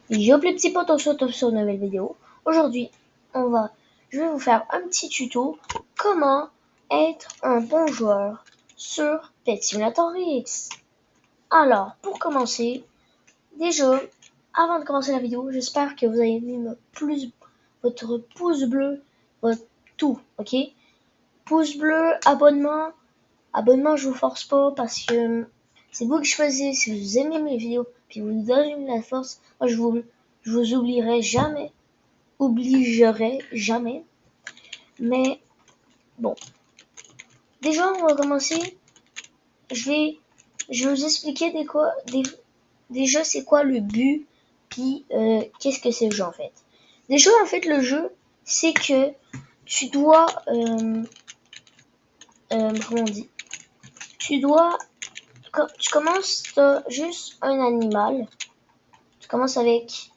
Yo les petits potes, on se retrouve sur une nouvelle vidéo. Aujourd'hui, je vais vous faire un petit tuto comment être un bon joueur sur Pet Simulator X. Alors, pour commencer, déjà, avant de commencer la vidéo, j'espère que vous avez mis votre pouce bleu, votre tout, ok? Pouce bleu, abonnement, je vous force pas parce que c'est vous qui choisissez. Si vous aimez mes vidéos, puis vous nous donnez la force, moi je vous obligerai jamais. Mais bon, déjà on va commencer. Je vais vous expliquer déjà c'est quoi le but, puis qu'est-ce que c'est le jeu en fait. Déjà en fait le jeu c'est que tu dois comment on dit, tu commences, t'as juste un animal. Tu commences avec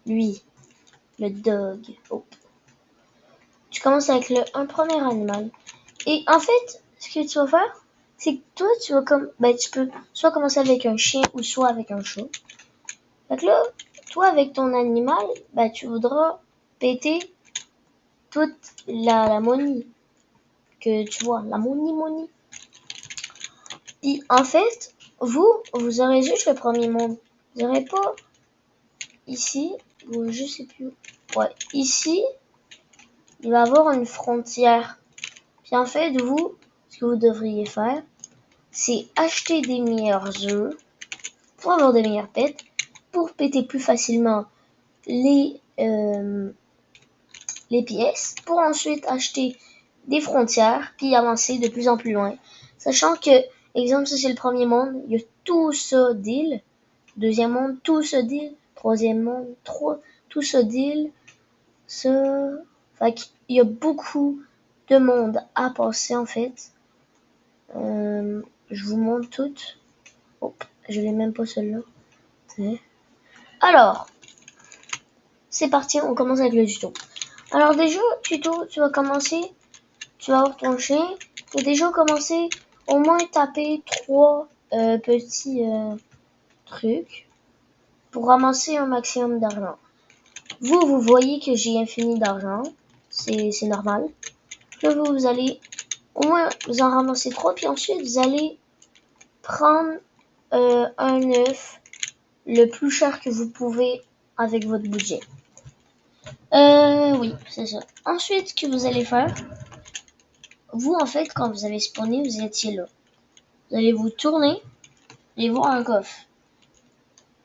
lui, le dog. Oh. Tu commences avec un premier animal. Et en fait, ce que tu vas faire, c'est que toi, tu peux soit commencer avec un chien ou soit avec un chat. Donc là, toi, avec ton animal, tu voudras péter toute la money que tu vois, la money. Puis en fait, vous aurez juste le premier monde. Vous n'aurez pas ici, ou je sais plus. Ouais, ici, il va y avoir une frontière. Puis en fait, ce que vous devriez faire, c'est acheter des meilleurs œufs pour avoir des meilleurs pets, pour péter plus facilement les pièces, pour ensuite acheter des frontières, puis avancer de plus en plus loin. Sachant que, exemple, ça c'est le premier monde, il y a tout ça d'île. Deuxième monde, tout ça d'île. Troisième monde, tout ça d'île. Ça, fait qu'il y a beaucoup de monde à passer en fait. Je vous montre toutes. Oh, je l'ai même pas celle-là. Alors, c'est parti, on commence avec le tuto. Alors déjà, tuto, tu vas avoir ton chien. Tu vas déjà commencer au moins taper 3 petits trucs pour ramasser un maximum d'argent. Vous voyez que j'ai infini d'argent. C'est normal. Là, vous allez au moins vous en ramasser 3, puis ensuite vous allez prendre un œuf le plus cher que vous pouvez avec votre budget. Oui, c'est ça. Ensuite, ce que vous allez faire, vous en fait, quand vous avez spawné, vous étiez là. Vous allez vous tourner et voir un coffre.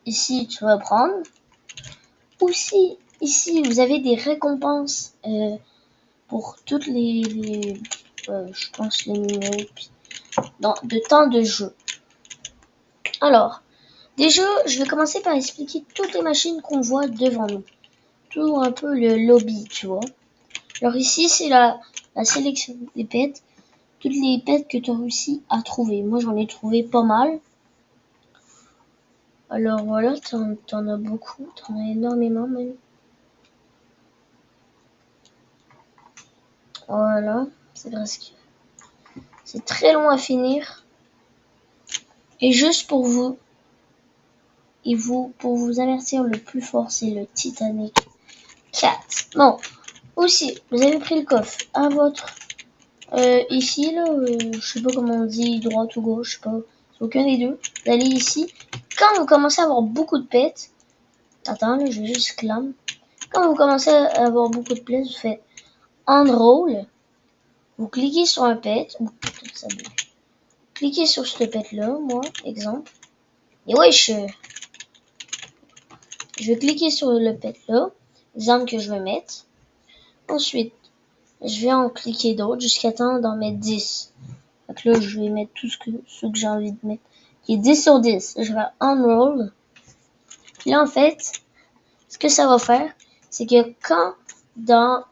Ici, tu vas prendre. Aussi, ici, vous avez des récompenses pour toutes je pense les minutes de temps de jeu. Alors, déjà, je vais commencer par expliquer toutes les machines qu'on voit devant nous. Tout un peu le lobby, tu vois. Alors ici, c'est la sélection des pets. Toutes les pets que tu as réussi à trouver. Moi, j'en ai trouvé pas mal. Alors voilà, t'en as beaucoup. T'en as énormément même. Voilà, c'est très long à finir. Et juste pour vous avertir, le plus fort, c'est le Titanic 4. Bon, aussi, vous avez pris le coffre à votre ici là, je sais pas comment on dit, droite ou gauche, je sais pas, c'est aucun des deux. Vous allez ici. Quand vous commencez à avoir beaucoup de pets, attends là, je vais juste clame. Quand vous commencez à avoir beaucoup de pets, vous faites Enroll. Vous cliquez sur un pet, cliquez sur ce pet là, moi, exemple. Et wesh, je vais cliquer sur le pet là, exemple que je veux mettre. Ensuite, je vais en cliquer d'autres jusqu'à temps d'en mettre 10. Donc là, je vais mettre tout ce que j'ai envie de mettre, qui est 10 sur 10. Je vais unroll. Puis là, en fait, ce que ça va faire, c'est que quand dans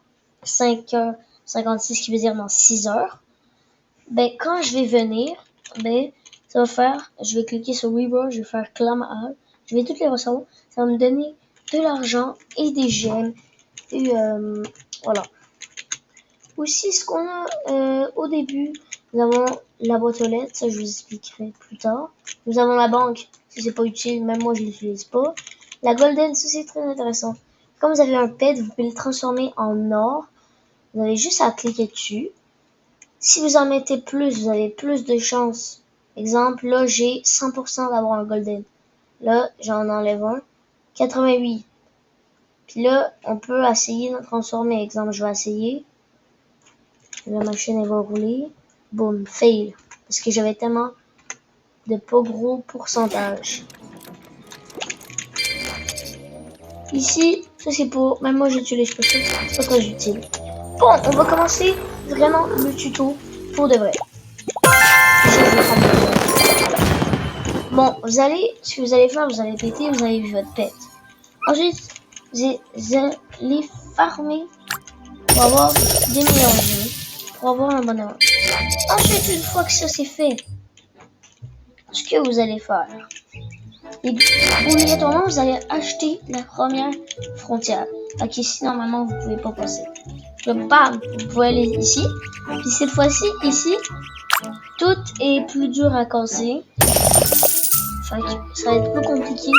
5h56, qui veut dire dans 6 heures, quand je vais venir, ça va faire, je vais cliquer sur Reroll, je vais faire Clam All, je vais toutes les recevoir, ça va me donner de l'argent et des gemmes, et voilà. Aussi, ce qu'on a au début, nous avons la boîte aux lettres, ça je vous expliquerai plus tard. Nous avons la banque, si c'est pas utile, même moi je l'utilise pas. La golden, ça c'est très intéressant. Quand vous avez un pet, vous pouvez le transformer en or. Vous avez juste à cliquer dessus. Si vous en mettez plus, vous avez plus de chances. Exemple, là j'ai 100% d'avoir un golden. Là, j'en enlève un. 88. Puis là, on peut essayer de transformer. Exemple, je vais essayer. La machine, elle va rouler. Boom, fail. Parce que j'avais tellement de pas gros pourcentage. Ici, ça c'est pour... Même moi, j'utilise pas ça. C'est pas très utile. Bon, on va commencer vraiment le tuto pour de vrai. Bon, ce que vous allez faire, vous allez péter, vous allez vu votre pet. Ensuite, vous allez farmer pour avoir des meilleurs jeux, pour avoir un bon avance. Ensuite, une fois que ça c'est fait, ce que vous allez faire, et obligatoirement, vous allez acheter la première frontière. Donc ici, normalement, vous pouvez pas passer. Donc, bam, vous pouvez aller ici. Puis cette fois-ci, ici, tout est plus dur à casser. Enfin, ça va être plus compliqué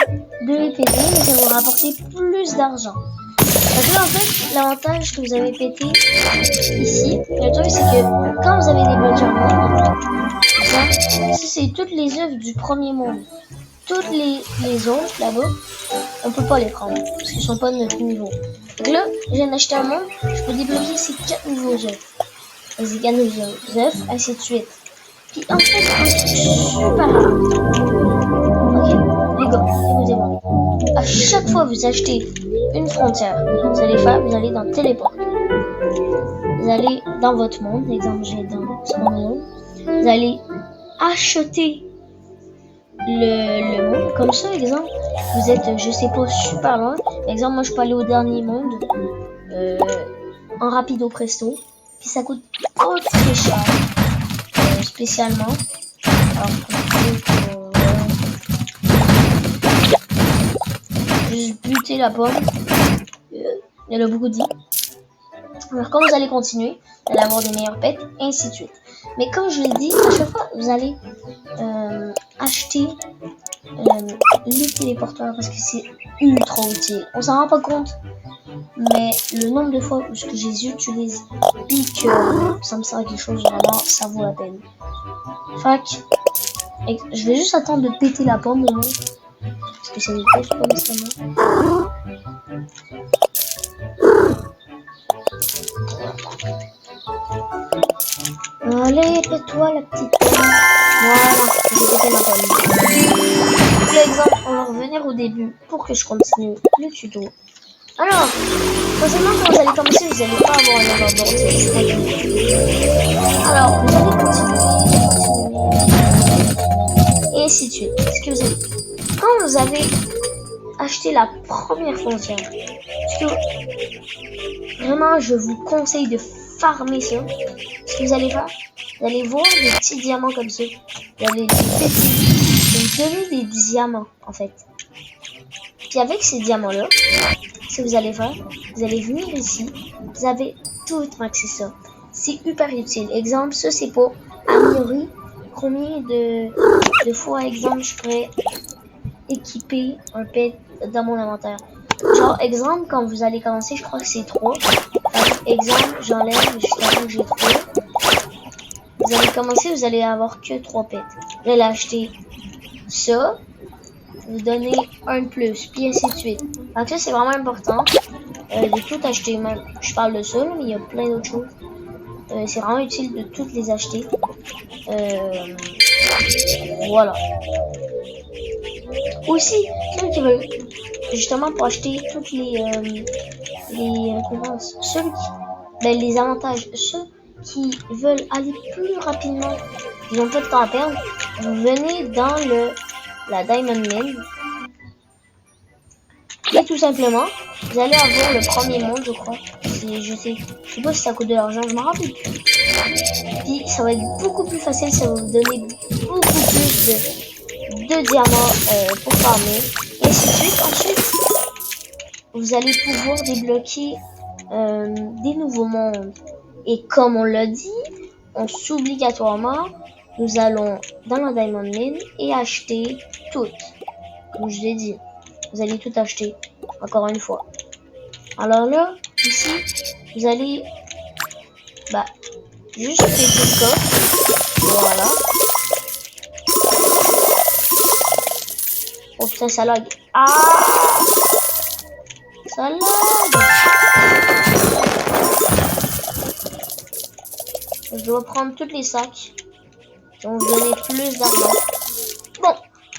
de les péter, mais ça va vous rapporter plus d'argent. Donc là, en fait, l'avantage que vous avez pété ici, le truc, c'est que quand vous avez débloqué un monde, ça c'est toutes les œuvres du premier monde. Toutes les autres, là-bas, on peut pas les prendre, parce qu'ils sont pas de notre niveau. Donc là, je viens d'acheter un monde, je peux débloquer ces 4 nouveaux œufs. Les 4 nouveaux œufs, ainsi de suite. Puis en fait, un truc super rare. Ok, les gars, écoutez-moi. À chaque fois que vous achetez une frontière, vous allez dans téléport. Vous allez dans votre monde, exemple, j'ai dans ce monde-là. Vous allez acheter le monde, comme ça, exemple, vous êtes, je sais pas, super loin. Par exemple, moi, je peux aller au dernier monde, en rapido presto, puis ça coûte pas très cher, spécialement. Alors, juste buter la pomme, il y en a beaucoup dit. Alors, quand vous allez continuer, vous allez avoir des meilleurs pets, et ainsi de suite. Mais comme je l'ai dit, à chaque fois, vous allez acheter les téléporteurs parce que c'est ultra utile. On s'en rend pas compte, mais le nombre de fois que je les utilise et que ça me sert à quelque chose, vraiment, ça vaut la peine. Fait que, je vais juste attendre de péter la pomme au moins. Parce que c'est une grosse pomme, ça va. Allez, pète-toi la petite pomme. Voilà, j'ai pété ma pomme. Pour l'exemple, on va revenir au début pour que je continue le tuto. Alors, forcément, quand vous allez commencer, vous n'allez pas avoir un overboard. Alors, vous allez continuer, et ainsi de suite. Ce que vous avez... Quand vous avez acheté la première frontière, vraiment, je vous conseille de farmer ça. Ce que vous allez faire, vous allez voir des petits diamants comme ça. Vous allez les péter. Vous donner des diamants, en fait. Puis avec ces diamants-là, ce que vous allez faire, vous allez venir ici, vous avez tout maxé ça. C'est hyper utile. Exemple, ça c'est pour améliorer combien de fois, exemple, je pourrais équiper un pet dans mon inventaire. Genre, exemple, quand vous allez commencer, je crois que c'est 3. Exemple, j'enlève jusqu'à ce que j'ai 3. Vous allez commencer, vous allez avoir que 3 pets. Vous allez acheter ça, vous donnez un de plus, puis ainsi de suite. Donc ça, c'est vraiment important de tout acheter. Même, je parle de ça, mais il y a plein d'autres choses. C'est vraiment utile de toutes les acheter. Voilà. Aussi, ceux qui veulent justement pour acheter toutes les récompenses, les avantages, ceux qui veulent aller plus rapidement, ils n'ont pas de temps à perdre, vous venez dans la Diamond Mine. Et tout simplement, vous allez avoir le premier monde, je crois. Je sais pas si ça coûte de l'argent, je m'en rappelle plus. Puis ça va être beaucoup plus facile, ça va vous donner beaucoup plus de diamants pour farmer. Et ainsi de suite. Ensuite, vous allez pouvoir débloquer des nouveaux mondes. Et comme on l'a dit, obligatoirement, nous allons dans la Diamond Mine et acheter toutes, comme je l'ai dit. vous allez tout acheter. Encore une fois. Alors là, ici, vous allez juste péter le coffre. Voilà. Oh putain, ça lag. Ah! Ça lag! Je dois prendre tous les sacs qui vont vous donner plus d'argent. Bon,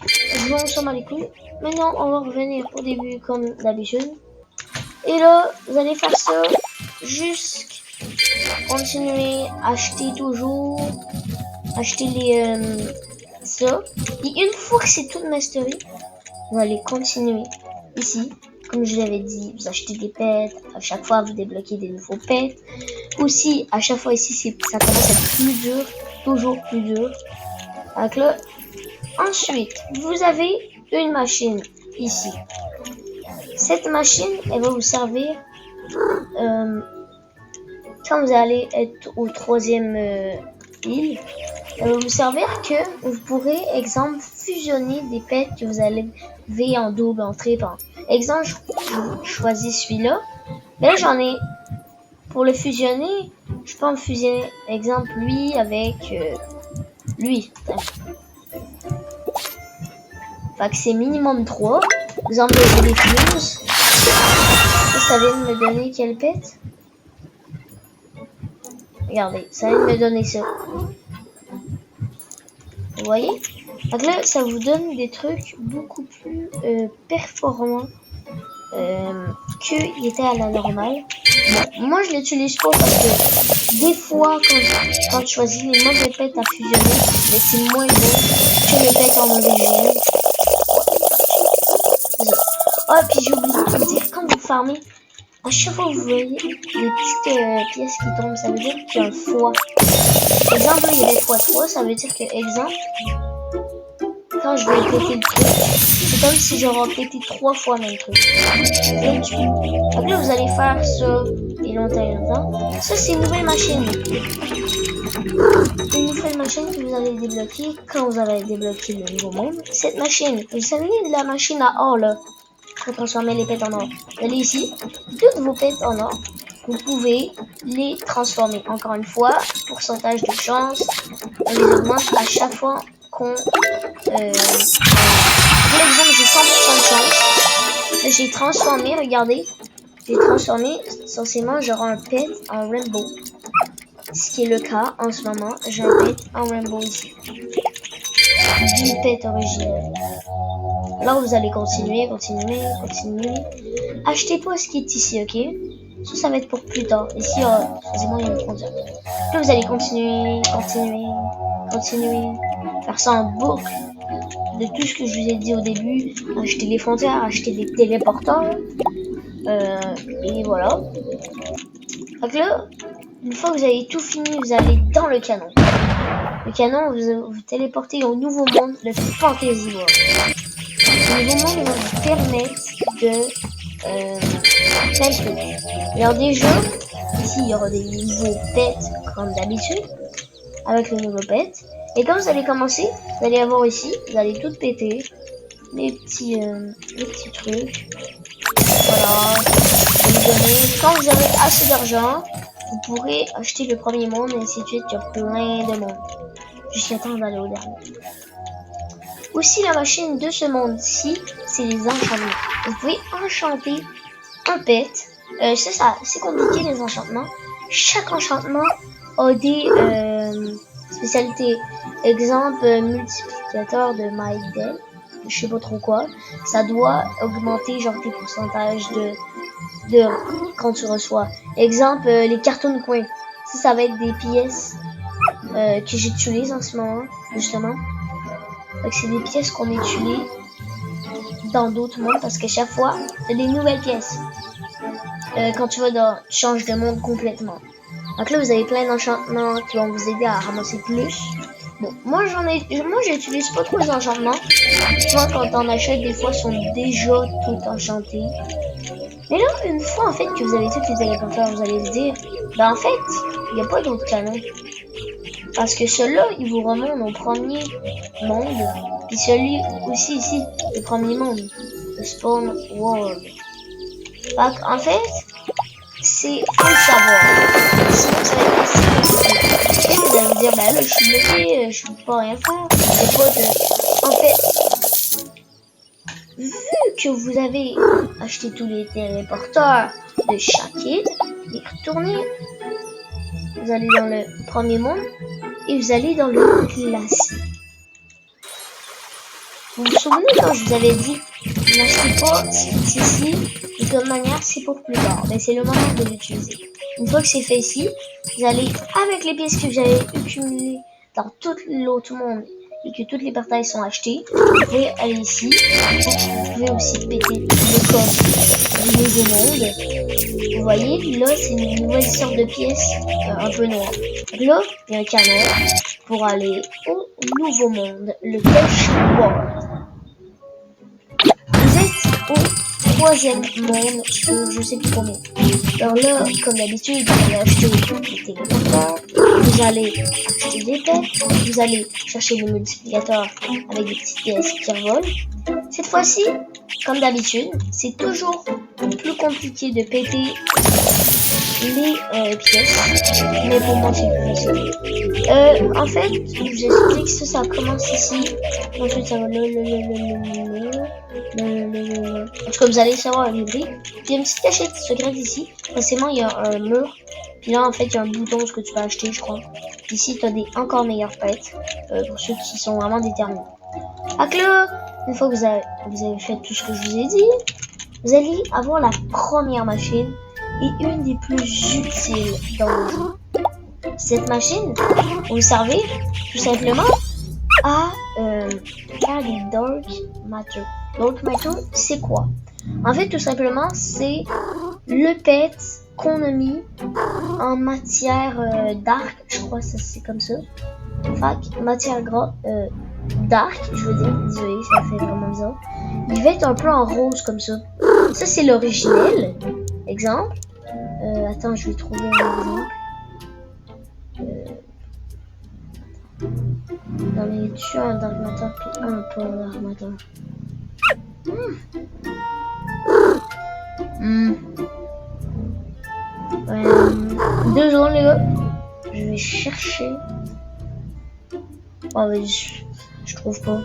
je m'en s'en bat les couilles. Maintenant, on va revenir au début comme d'habitude. Et là, vous allez faire ça jusqu'à continuer, acheter toujours, acheter les ça. Et une fois que c'est tout mastery, vous allez continuer ici. Comme je l'avais dit, vous achetez des pets. À chaque fois, vous débloquez des nouveaux pets. Aussi, à chaque fois ici, ça commence à être plus dur, toujours plus dur. Donc là, ensuite, vous avez une machine ici. Cette machine, elle va vous servir quand vous allez être au 3e île. Elle va vous servir que vous pourrez, exemple, fusionner des pets que vous allez lever en double, en triple. Exemple, je choisis celui-là. Mais là, j'en ai. Pour le fusionner, je peux en fusionner, exemple, lui avec lui. Fait que c'est minimum 3. Vous enlevez les fuses. Ça vient de me donner quel pet? Regardez, ça vient de me donner ça. Vous voyez? Donc là, ça vous donne des trucs beaucoup plus performants qu'il était à la normale. Bon, moi, je l'utilise pas parce que des fois, quand je choisis les mauvais pets à fusionner, mais c'est moins bon que les pets en origine. Ah, puis j'ai oublié de vous dire, quand vous farmez, à chaque fois que vous voyez des petites pièces qui tombent, ça veut dire qu'il y a un fois. Exemple, il y avait x3, ça veut dire que, exemple, quand je vais péter le truc, c'est comme si j'aurais pété 3 fois le même truc. Après, vous allez faire ça et longtemps. Ça, c'est une nouvelle machine. Une nouvelle machine que vous allez débloquer quand vous allez débloquer le nouveau monde. Cette machine, vous savez, la machine à or, là, pour transformer les pets en or. Vous allez ici, toutes vos pets en or. Vous pouvez les transformer. Encore une fois, pourcentage de chance, on les augmente à chaque fois qu'on... pour l'exemple, j'ai 100% de chance. Là, j'ai transformé, regardez. J'ai transformé, essentiellement, j'aurai un pet en rainbow. Ce qui est le cas en ce moment. J'ai un pet en rainbow ici. Du pet original. Alors, vous allez continuer. Achetez pas ce qui est ici, ok? Ça va être pour plus tard. Ici, excusez-moi, il y a une conduite. Là, vous allez continuer. Faire ça en boucle. De tout ce que je vous ai dit au début. Acheter des frontières, acheter des téléporteurs. Et voilà. Donc là, une fois que vous avez tout fini, vous allez dans le canon. Le canon, vous téléportez au nouveau monde, le Fantasy World. Le nouveau monde va vous permettre de plein de trucs. Alors déjà, ici, il y aura des nouveaux pets comme d'habitude, avec le nouveau pet. Et quand vous allez commencer, vous allez avoir ici, vous allez tout péter, les petits trucs. Voilà. Quand vous avez assez d'argent, vous pourrez acheter le premier monde et ainsi de suite. Il y a plein de mondes. Jusqu'à temps d'aller au dernier. Aussi, la machine de ce monde-ci, c'est les enchantements. Vous pouvez enchanter un pet. C'est compliqué les enchantements. Chaque enchantement a des spécialités. Exemple, multiplicateur de Maïdel. Je sais pas trop quoi. Ça doit augmenter genre tes pourcentages de quand tu reçois. Exemple, les cartons de coin. Ça va être des pièces que j'utilise en ce moment, justement. Donc c'est des pièces qu'on utilise dans d'autres mondes parce que chaque fois, t'as des nouvelles pièces. Quand tu changes de monde complètement. Donc là, vous avez plein d'enchantements qui vont vous aider à ramasser plus. Bon, moi j'utilise pas trop les enchantements. Souvent quand on achète, des fois sont déjà tout enchantés. Mais là, une fois en fait que vous avez tous les téléporteurs, vous allez vous dire, ben en fait, il n'y a pas d'autres canons. Parce que celui-là, il vous remonte au premier monde. Puis celui aussi ici, le premier monde. the spawn world. En fait, faut le savoir. Sinon, ça va être assez compliqué. Et vous allez vous dire, ben là, je suis bloqué, je peux pas rien faire. C'est pas de... En fait, vu que vous avez acheté tous les téléporteurs de chaque île, et retournez, vous allez dans le premier monde et vous allez dans le classique. Vous vous souvenez quand je vous avais dit, n'achetez pas ceci, de toute manière, c'est pour plus tard. Mais c'est le moment de l'utiliser. Une fois que c'est fait ici, vous allez, avec les pièces que vous avez accumulées dans tout l'autre monde et que toutes les portails sont achetés, vous pouvez aller ici. Vous pouvez aussi péter le coffre du nouveau monde. Vous voyez, là, c'est une nouvelle sorte de pièce un peu noire. Donc là, il y a un canon pour aller au nouveau monde, le Cache World. Vous êtes au troisième monde sur je sais plus combien. Alors là, comme d'habitude, vous allez acheter des téléporteurs, vous allez acheter des pets, vous allez chercher des multiplicateurs avec des petites pièces qui revolent. Cette fois-ci, comme d'habitude, c'est toujours plus compliqué de péter les pièces, mais pour moi c'est plus facile. En fait, je vous explique que ça commence ici, ensuite ça va en tout cas vous allez savoir les briques. Il y a une petite cachette secrète ici, forcément il y a un mur, puis là en fait il y a un bouton ce que tu peux acheter je crois. Ici tu as des encore meilleures pets, pour ceux qui sont vraiment déterminés. Donc là, une fois que vous avez fait tout ce que je vous ai dit, vous allez avoir la première machine et une des plus utiles dans le jeu. Cette machine vous servir tout simplement à faire des Dark Matter. Dark Matter, c'est quoi? En fait, tout simplement, c'est le pet qu'on a mis en matière dark, je crois que c'est comme ça. Fait matière dark, je veux dire, désolé, ça fait vraiment bizarre. Il va être un peu en rose comme ça. Ça, c'est l'originel. Exemple. Attends, je vais trouver un exemple. Non, mais tu as un Dark Matter puis un pas un Dark Matter. Deux secondes, les gars. Je vais chercher. Oh, mais je trouve pas.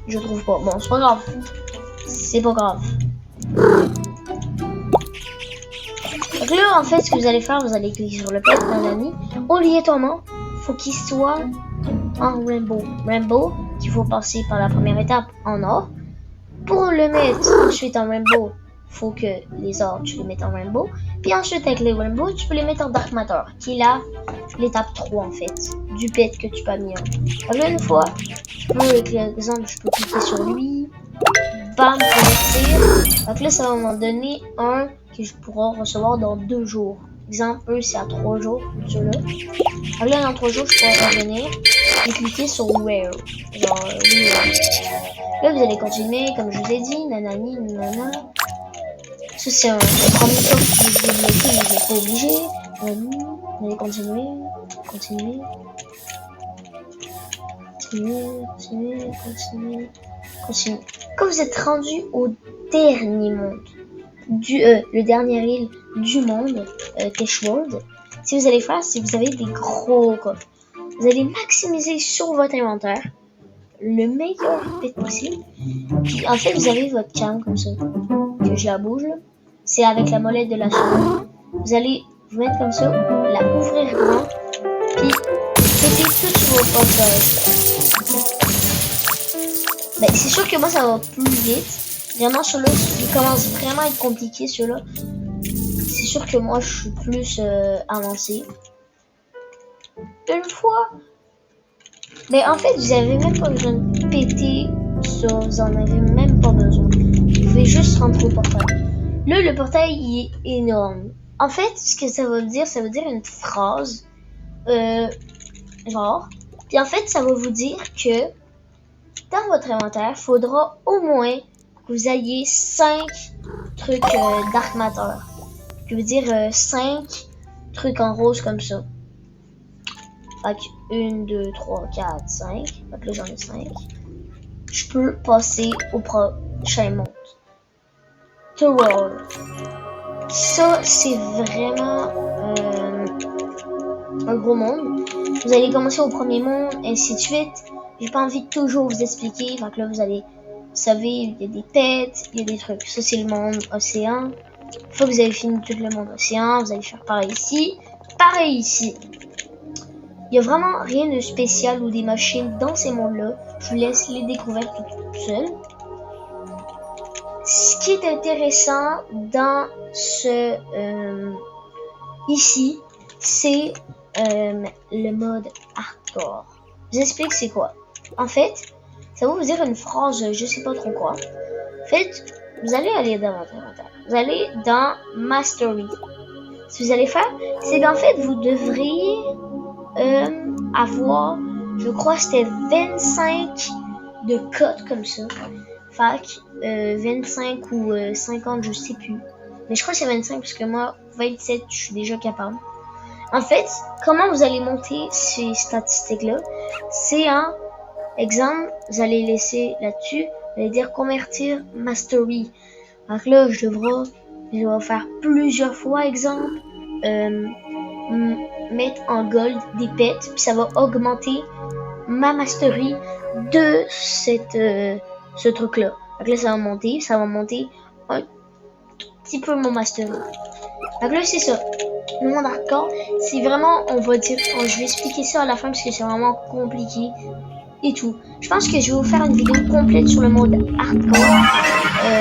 Je trouve pas. Bon, c'est pas grave. C'est pas grave. Donc là, en fait, ce que vous allez faire, vous allez cliquer sur le pet dans l'année. Obligatoirement, faut qu'il soit en rainbow. Rainbow, qu'il faut passer par la première étape en or. Pour le mettre ensuite en rainbow, faut que les ors, tu les mettes en rainbow. Puis ensuite, avec les rainbow, tu peux les mettre en dark matter, qui est là l'étape 3 en fait, du pet que tu peux mettre. Donc là, une fois, moi, avec l'exemple, je peux cliquer sur lui. Bam, convertir. Donc là, ça va m'en donner un que je pourrai recevoir dans 2 jours. Exemple, eux, c'est à 3 jours, ceux-là. Donc là, dans 3 jours, je pourrai revenir et cliquer sur Where. Genre, oui, là, vous allez continuer, comme je vous ai dit, nanani, nanana. Ça, c'est un premier temps que vous débloquez, mais vous n'êtes pas obligé. Vous allez continuer, continuer. Continuez. Quand vous êtes rendu au dernier monde, le dernier île du monde, Cache World, si vous allez faire, si vous avez des gros coffres, vous allez maximiser sur votre inventaire le meilleur pet possible. Puis en fait, vous avez votre canne comme ça, que je la bouge là. C'est avec la molette de la souris. Vous allez vous mettre comme ça, la ouvrir grand, puis péter tout sur vos portails. Ben, c'est sûr que moi ça va plus vite. Vraiment, ceux-là, ils commencent vraiment à être compliqués, ceux-là. C'est sûr que moi, je suis plus avancé. Une fois. Mais en fait, vous avez même pas besoin de péter ça. Vous en avez même pas besoin. Vous pouvez juste rentrer au portail. Là, le portail, il est énorme. En fait, ce que ça veut dire une phrase. Genre. Puis en fait, ça va vous dire que dans votre inventaire, il faudra au moins que vous ayez 5 trucs Dark Matter. Ce qui veut dire 5 trucs en rose comme ça. Fait que 1, 2, 3, 4, 5. Fait que là, j'en ai 5. je peux passer au prochain monde. The World. Ça, c'est vraiment un gros monde. Vous allez commencer au premier monde, ainsi de suite. J'ai pas envie de toujours vous expliquer. Donc là, vous savez, il y a des têtes, il y a des trucs. Ça, c'est le monde océan. Une fois que vous avez fini tout le monde océan, vous allez faire pareil ici. Pareil ici. Il y a vraiment rien de spécial ou des machines dans ces mondes-là. Je vous laisse les découvrir tout seul. Ce qui est intéressant dans ce ici, c'est le mode hardcore. Je vous explique c'est quoi. En fait, ça va vous dire une phrase, je sais pas trop quoi. En fait, vous allez aller dans votre inventaire. Vous allez dans Mastery. Ce que vous allez faire, c'est qu'en fait, vous devriez avoir, je crois, c'était 25 de codes comme ça. Fait 25 ou 50, je sais plus. Mais je crois que c'est 25 parce que moi, 27, je suis déjà capable. En fait, comment vous allez monter ces statistiques-là? C'est un exemple, vous allez laisser là-dessus, vous allez dire convertir mastery. Donc là, je vais faire plusieurs fois, exemple, mettre en gold des pets, puis ça va augmenter ma mastery de ce truc-là. Donc là, ça va monter un tout petit peu mon mastery. Donc là, c'est ça. Le monde hardcore, c'est vraiment, on va dire, je vais expliquer ça à la fin parce que c'est vraiment compliqué et tout. Je pense que je vais vous faire une vidéo complète sur le mode hardcore.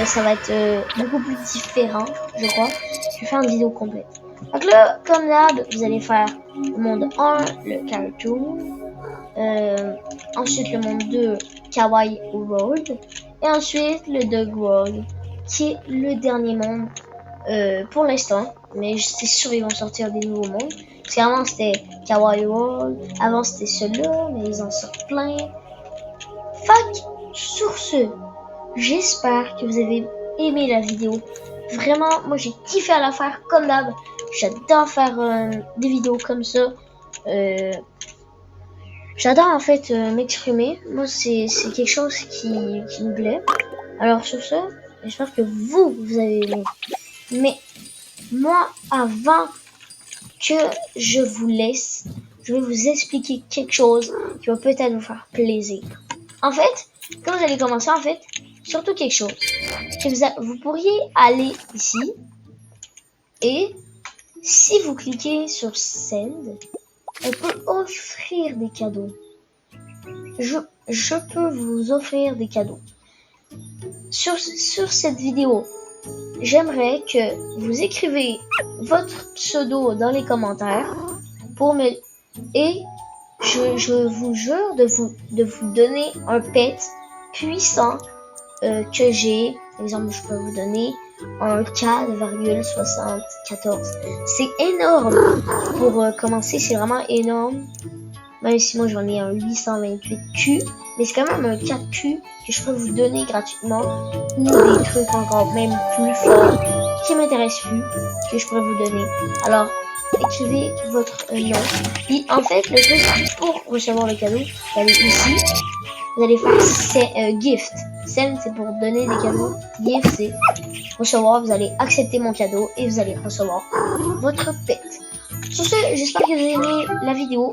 Ça va être beaucoup plus différent, je crois. Je vais faire une vidéo complète. Donc là, comme d'hab, vous allez faire le monde 1, le Cartoon. Ensuite, le monde 2, Kawaii World. Et ensuite, le Dog World, qui est le dernier monde pour l'instant. Mais c'est sûr ils vont sortir des nouveaux mondes. Parce qu'avant c'était Kawaii World, avant c'était celui-là, mais ils en sortent plein. Fuck, sur ce, j'espère que vous avez aimé la vidéo. Vraiment, moi j'ai kiffé à la faire comme d'hab. J'adore faire des vidéos comme ça. J'adore en fait m'exprimer. Moi c'est quelque chose qui me plaît. Alors sur ce, j'espère que vous avez aimé. Mais moi, avant que je vous laisse, je vais vous expliquer quelque chose qui va peut-être vous faire plaisir. En fait, quand vous allez commencer, en fait, surtout quelque chose. Que vous pourriez aller ici et si vous cliquez sur Send, on peut offrir des cadeaux. Je peux vous offrir des cadeaux. Sur cette vidéo, j'aimerais que vous écrivez votre pseudo dans les commentaires et je vous jure de vous donner un pet puissant que j'ai. Par exemple, je peux vous donner un 4,74. C'est énorme pour commencer, c'est vraiment énorme. Même si moi j'en ai un 828Q, mais c'est quand même un 4Q que je peux vous donner gratuitement, ou des trucs encore même plus forts qui m'intéressent plus que je pourrais vous donner. Alors écrivez votre nom. Puis en fait le truc pour recevoir le cadeau, vous allez ici, vous allez faire gift. Send c'est pour donner des cadeaux, gift c'est recevoir. Vous allez accepter mon cadeau et vous allez recevoir votre pet. Sur ce, j'espère que vous avez aimé la vidéo.